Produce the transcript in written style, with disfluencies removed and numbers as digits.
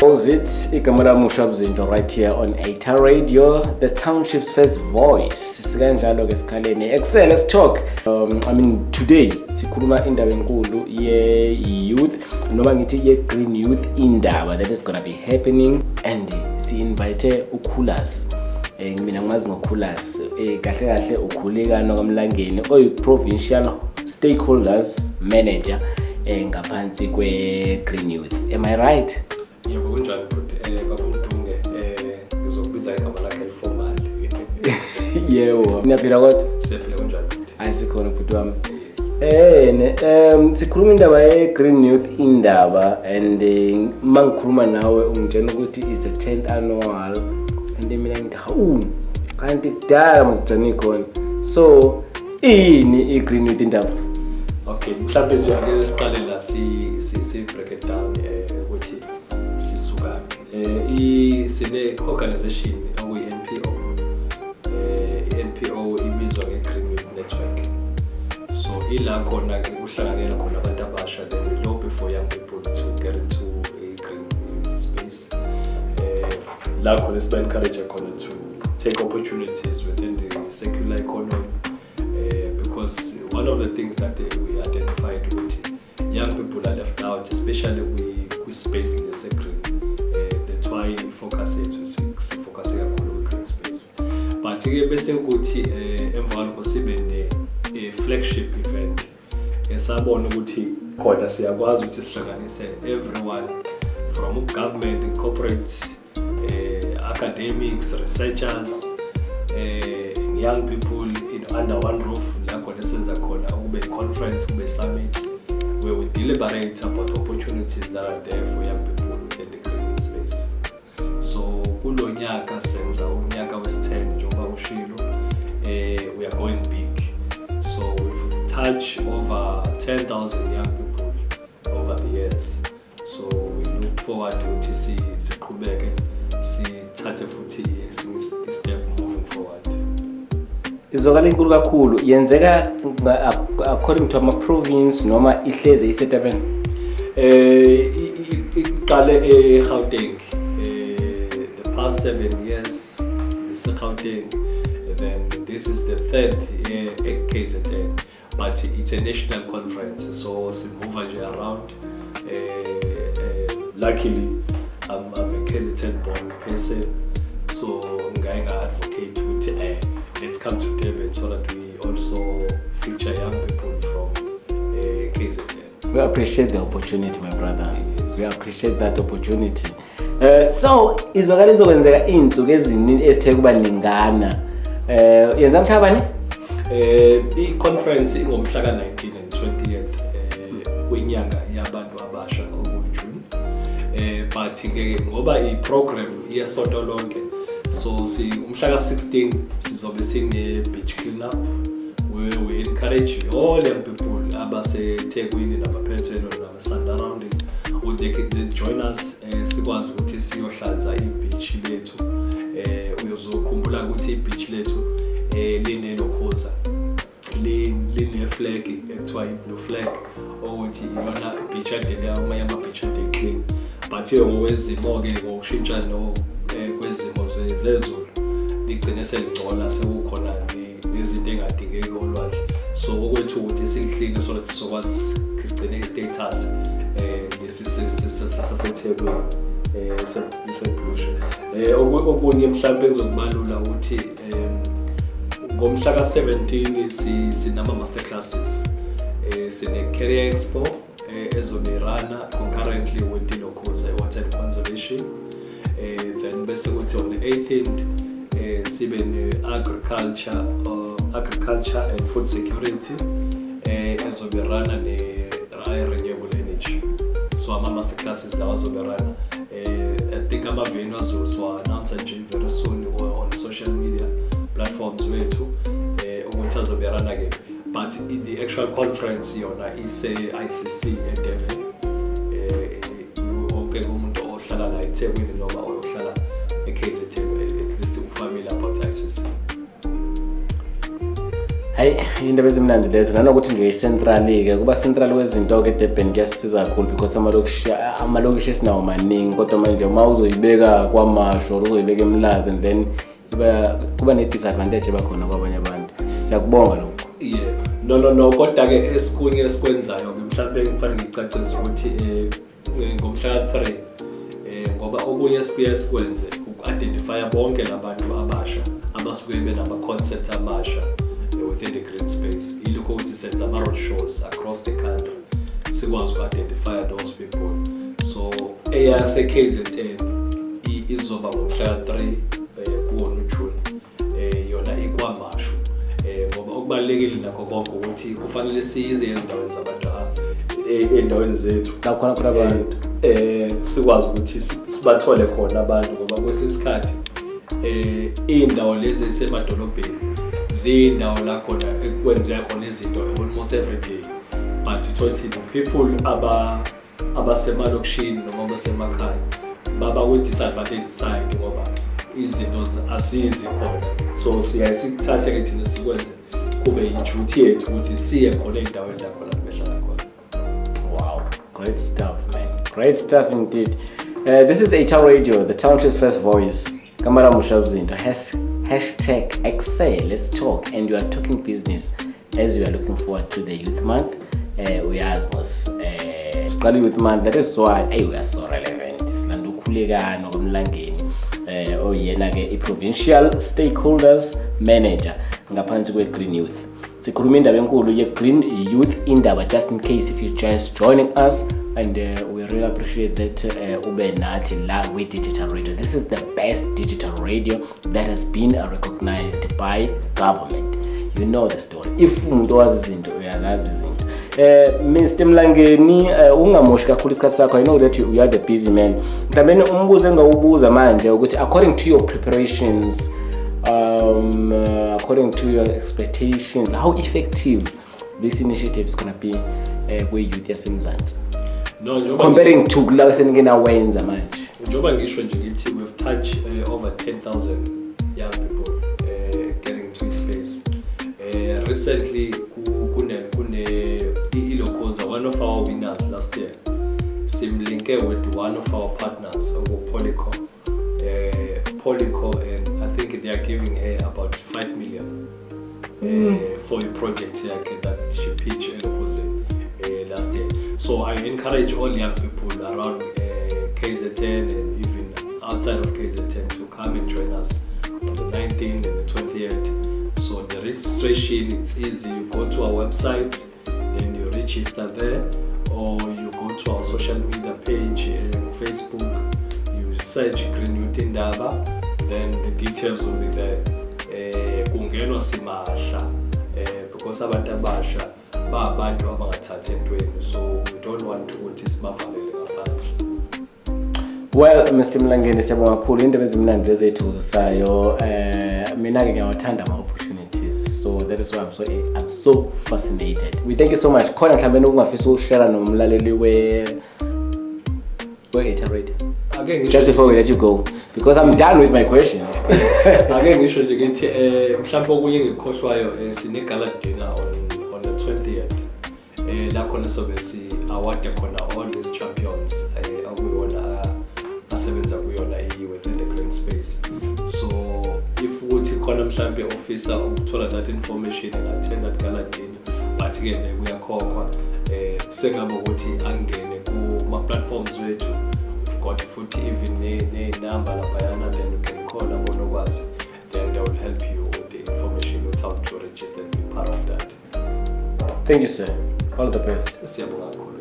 How's it? Igama lami uShabzinto right here on ATA Radio, the township's first voice. Sikanjalo ke sikhaleni Excel, let's talk. Today sikhuluma indaba enkulu ye-youth noma ngithi ye-green youth indaba that is going to be happening, and si-invite uKhulas. Mina ngimazi ngoKhulas kahle kahle ukhulekana kwaMlangeni oyi-provincial stakeholders manager ngaphansi kwe-green youth. Am I right? Yebo kunjani futhi baba Mdunge ngizokubiza igama lakhe eliformal. Yebo niyaphila kodwa Siyaphila kunjani futhi? Ayisikhona futhi wami. Sikhuluma indaba ye-green youth indaba, and mangikhuluma nawe ungitshela ukuthi is a 10th annual, and mina ngithi hawu kanti kudala mokujani khona. So ini i-green youth indaba? Okay, mhlawumbe nje ake siqale la si break it down ukuthi sisuka sine organization okuyi NPO. NPO ibizwa nge-Green Youth Network. So ila khona kuhlanganela khona abantu abasha, then we lobby for young people to get into a green youth space. La khona siba encourage khona to take opportunities within the secular economy, because one of the things that we identified with young people are left out, especially with space in the sector. That's why we focus on green space. But bese ukuthi emva kwalokho sibe ne flagship event esabona ukuthi khona siyakwazi ukuthi sihlanganise everyone from government, corporates, academics, researchers, young people under one roof. La khona senza khona kube conference, kube summit where we deliberate about opportunities that are there for young people within the green space. So kulo nyaka senza unyaka wes-10 njengoba ushilo, we are going big. So we've touched over 10,000 young people over the years. So we look forward to ukuthi siqhubeke sithathe futhi step moving forward. Izokala inkulu kakhulu yenzeka according to ama province noma ihleze isetabeni? Iqale eGauteng. The past 7 years is Gauteng, and then this is the third year at KZN, but it's a national conference, so we move around. Luckily I'm a KZN born person, so I'm advocate with let's come to Durban so that we also feature young people from KZN. We appreciate the opportunity, my brother. Yes. We appreciate that opportunity. So izokala izokwenzeka insuku eziningi esithe kuba ningana. Yenza mhlabani? I-conference ingomhla ka-19 and 20th kwinyanga yabantu abasha okuJune. But ngoba i-program yesonto lonke, so umhla ka-16 sizobe sine-beach cleanup where we encourage all young people abaseThekwini namaphethelo nama-surrounding ukuthi they join us, sikwazi ukuthi siyohlanza i-beach lethu. Uyozokhumbula ukuthi i-beach lethu linelokhoza, line-flag ekuthiwa i-blue flag, ukuthi iyona beach adele amanye ama-beach ade clean. But ngokwezimo-ke ngokushintsha kwezimo zezulu ligcine selingcola, sekukhona nezinto engadingeki olwandle. So okwethu ukuthi silihlile so that sokwazi sigcine i-status lesi saseThekwini okunye mhlawumbe ezokubalula ukuthi ngomhla ka-17 sinama master classes, sine career expo ezoberana concurrently with Dilokhoza water conservation. Then bese kuthi on the 18th sibe agriculture and food security ezoberana renewable energy. So ama master classes lawa zoberana. I think ama-venue azoswa-announce nje very soon on social media platforms wethu ukuthi azoberana-ke. But the actual conference yona ise-ICC eDurban. Wonke umuntu ohlala la eThekwini noma ohlala eKZN at least ufamily about ICC. Hayi indaba ezimnandi lezo nanokuthi nje central-ke kuba central kwezinto ke Durban kuyasiza kakhulu because amalokishi esinawo maningi kodwa manje uma uzoyibeka kwamasho uzoyibeka eMlazi and then kuba ne-disadvantage ebakhona kwabanye abantu. Siyakubonga lokho. Yeah. No kodwa ke esikunye esikwenzayo ke mhlawumbe kufanele ngicacise ukuthi ngomhla ka-3 ngoba okunye esibuye sikwenze uku-identify bonke labantu abasha abasuke benama concept amasha within the green space. Ilokho ukuthi senza ama road shows across the country. Sikwazi uku-identify those people. So eyase KZN izoba ngomhla ka-3 kuwona uJune. Yona ikwamasho. Ngoba okubalekile nakho konke ukuthi kufanele size endaweni zabantu endaweni zethu la khona khona abantu sikwazi ukuthi sibathole khona abantu ngoba kwesisikhathi indawo lezi esemadolobheni zindawo la khona ekwenzeka khona izinto almost every day, but uthi the people abasemalokishini noma abasemakhaya baba ku disadvantage side ngoba izinto asizi khona. So siyasithatha ke thina sikwenze kube i-duty yethu ukuthi siye khona endaweni la khona kubehlala khona. Wow, great stuff, man. Great stuff indeed. This is HR Radio, the Township's first voice. Kamara Mushabzinto hashtag Excel, let's talk, and you are talking business as you are looking forward to the Youth Month. We are as Youth Month, that is why we are so relevant. Silandukuligano kumlangeni. Oyena ke i-provincial stakeholders manager ngaphansi kwe-Green Youth. Sikhuluma indaba enkulu ye-Green Youth indaba, just in case if you're just joining us, and we really appreciate that ube nathi la kwi-digital radio. This is the best digital radio that has been recognized by government. You know the story. If umuntu wazi izinto uyazazi izinto. Mr. Mlangeni ungamoshi kakhulu isikhathi sakho. I know that you are the busy man. Mhlawumbe umbuzo engawubuza manje ukuthi according to your preparations, according to your expectations, how effective this initiative is going to be kwi-youth yaseMzansi? No, comparing to la seningena wenza manje. Njoba ngisho nje ngithi we've touched over 10,000 young people getting into space. Recently ilokoza one of our winners last year simlinke with one of our partners Polyco, and I think they are giving her about 5 million for a project here that she pitched last year. So I encourage all young people around KZN and even outside of KZN to come and join us on the 19th and the 28th. So the registration, it's easy. You go to our website, then you register there, or you go to our social media page, Facebook, you search Green Youth Indaba, then the details will be there. Kungenwa simahla because abantu abasha ba abantu abangathatha entweni, so we don't want to ukuthi sibavalele ngaphandle. Well, Mr. Mlangeni siyabonga kakhulu indaba ezimnandi lezithuzisayo. Mina ke ngiyawathanda ama opportunities, so that is why I'm so fascinated. We thank you so much. Khona mhlawumbe ungafisa ukushare nomlaleli HR Radio. Again, just before we let you go, because I'm done with my questions. Again, ngisho nje ngithi mhlawumbe okunye engikhohlwayo sine-gala dinner on the 20th. La khona sobe si-award khona all these champions akuyona asebenza kuyona within the green space. So if ukuthi khona mhlawumbe officer ukuthola that information and attend that gala dinner, but again kuyakhokhwa kusengaba ukuthi angene kuma-platforms wethu. We've got futhi even ne-number laphayana, then you can call abonokwazi, then they will help you with the information without to register and be part of that. Thank you, sir. All the best. Siyabonga kakhulu.